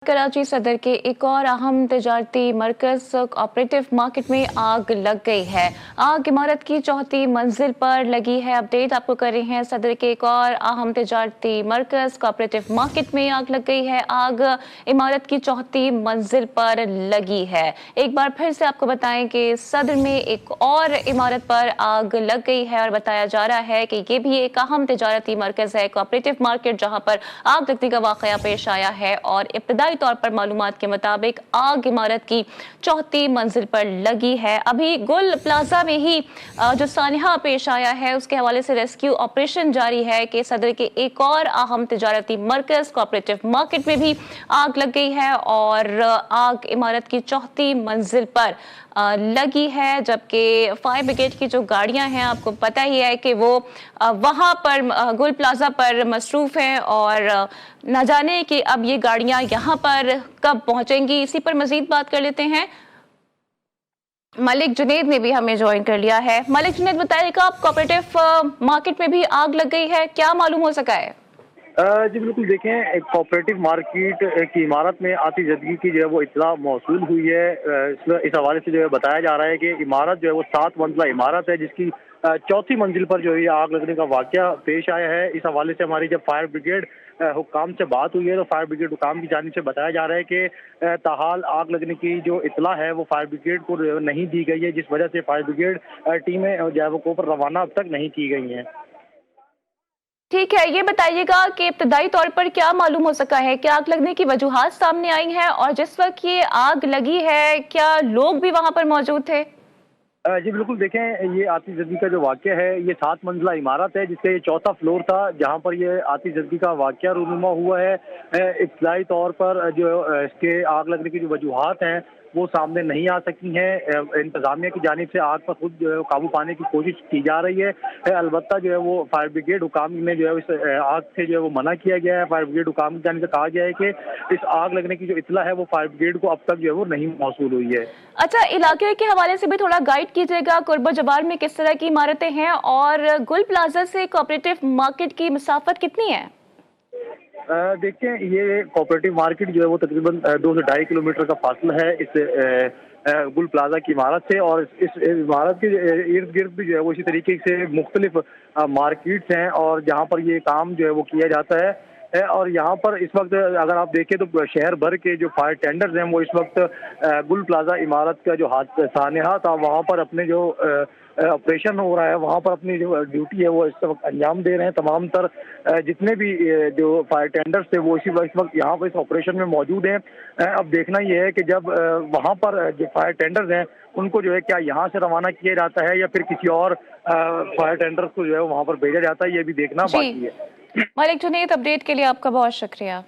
कराची सदर के एक और अहम तजारती मरकज कोऑपरेटिव मार्केट में आग लग गई है। आग इमारत की चौथी मंजिल पर लगी है। अपडेट आपको कर रहे हैं। सदर के एक और अहम तजारती मरकज कोऑपरेटिव मार्केट में आग लग गई है। आग इमारत की चौथी मंजिल पर लगी है। एक बार फिर से आपको बताएं कि सदर में एक और इमारत पर आग लग गई है और बताया जा रहा है कि ये भी एक अहम तजारती मरकज है, कोऑपरेटिव मार्केट, जहां पर आग लगने का वाकया पेश आया है। और इब्तदाई तौर पर मालूमात के मुताबिक आग इमारत की चौथी मंजिल पर लगी है। अभी गुल प्लाजा में ही जो सानहा पेश आया है उसके हवाले से रेस्क्यू ऑपरेशन जारी है कि सदर के एक और अहम तिजारती मरकज कोऑपरेटिव मार्केट में भी आग लग गई है और आग इमारत की चौथी मंजिल पर लगी है। जबकि फायर ब्रिगेड की जो गाड़ियां हैं, आपको पता ही है कि वो वहां पर गुल प्लाजा पर मसरूफ हैं और न जाने कि अब ये गाड़ियां यहां पर कब पहुंचेंगी। इसी पर मजीद बात कर लेते हैं। मलिक जुनेद ने भी हमें ज्वाइन कर लिया है। मलिक जुनेद, बताइएगा, आप कोऑपरेटिव मार्केट में भी आग लग गई है, क्या मालूम हो सका है? जी बिल्कुल, देखें, एक कोऑपरेटिव मार्केट की इमारत में आतिशबाजी की जो है वो इत्तला मौसूल हुई है। इस हवाले से जो है बताया जा रहा है कि इमारत जो है वो 7 मंजिला इमारत है, जिसकी चौथी मंजिल पर जो है आग लगने का वाकया पेश आया है। इस हवाले से हमारी जब फायर ब्रिगेड हुक्काम से बात हुई है तो फायर ब्रिगेड हुक्काम की जानिब से बताया जा रहा है कि ताहाल आग लगने की जो इत्तला है वो फायर ब्रिगेड को नहीं दी गई है, जिस वजह से फायर ब्रिगेड टीमें जो है वो कोपर रवाना अब तक नहीं की गई हैं। ठीक है, ये बताइएगा कि इब्तदाई तौर पर क्या मालूम हो सका है, क्या आग लगने की वजूहात सामने आई हैं और जिस वक्त ये आग लगी है क्या लोग भी वहां पर मौजूद थे? जी बिल्कुल, देखें, ये आतिशबाजी का जो वाक़या है ये 7 मंजिला इमारत है, जिसका ये चौथा फ्लोर था जहां पर ये आतिशबाजी का वाक़या रूनुमा हुआ है। इब्तदाई तौर पर जो इसके आग लगने की जो वजूहात हैं वो सामने नहीं आ सकी हैं। इंतजामिया की जानिब से आग पर खुद जो है काबू पाने की कोशिश की जा रही है। अलबत्ता जो है वो फायर ब्रिगेड हुकाम में जो है इस आग से जो है वो मना किया गया है। फायर ब्रिगेड हुकाम की जानिब से कहा गया है कि इस आग लगने की जो इत्तला है वो फायर ब्रिगेड को अब तक जो है वो नहीं मौसूल हुई है। अच्छा, इलाके के हवाले से भी थोड़ा गाइड कीजिएगा। कुर्ब जबार में किस तरह की इमारतें हैं और गुल प्लाजा से कोऑपरेटिव मार्केट की मसाफत कितनी है? देखिए, ये कोऑपरेटिव मार्केट जो है वो तकरीबन 2 से 2.5 किलोमीटर का फासला है इस गुल प्लाजा की इमारत से। और इस इमारत के इर्द गिर्द भी जो है वो इसी तरीके से मुख्तलिफ मार्केट्स हैं और जहाँ पर ये काम जो है वो किया जाता है। और यहाँ पर इस वक्त अगर आप देखें तो शहर भर के जो फायर टेंडर्स हैं वो इस वक्त गुल प्लाजा इमारत का जो सानहा था वहाँ पर अपने जो ऑपरेशन हो रहा है वहाँ पर अपनी जो ड्यूटी है वो इस वक्त अंजाम दे रहे हैं। तमाम तर जितने भी जो फायर टेंडर्स थे वो इस वक्त यहाँ पर इस ऑपरेशन में मौजूद हैं। अब देखना ये है कि जब वहाँ पर जो फायर टेंडर्स हैं उनको जो है क्या यहाँ से रवाना किया जाता है या फिर किसी और फायर टेंडर्स को जो है वहाँ पर भेजा जाता है, ये भी देखना बाकी है। मलिक जुनेद, अपडेट के लिए आपका बहुत शुक्रिया।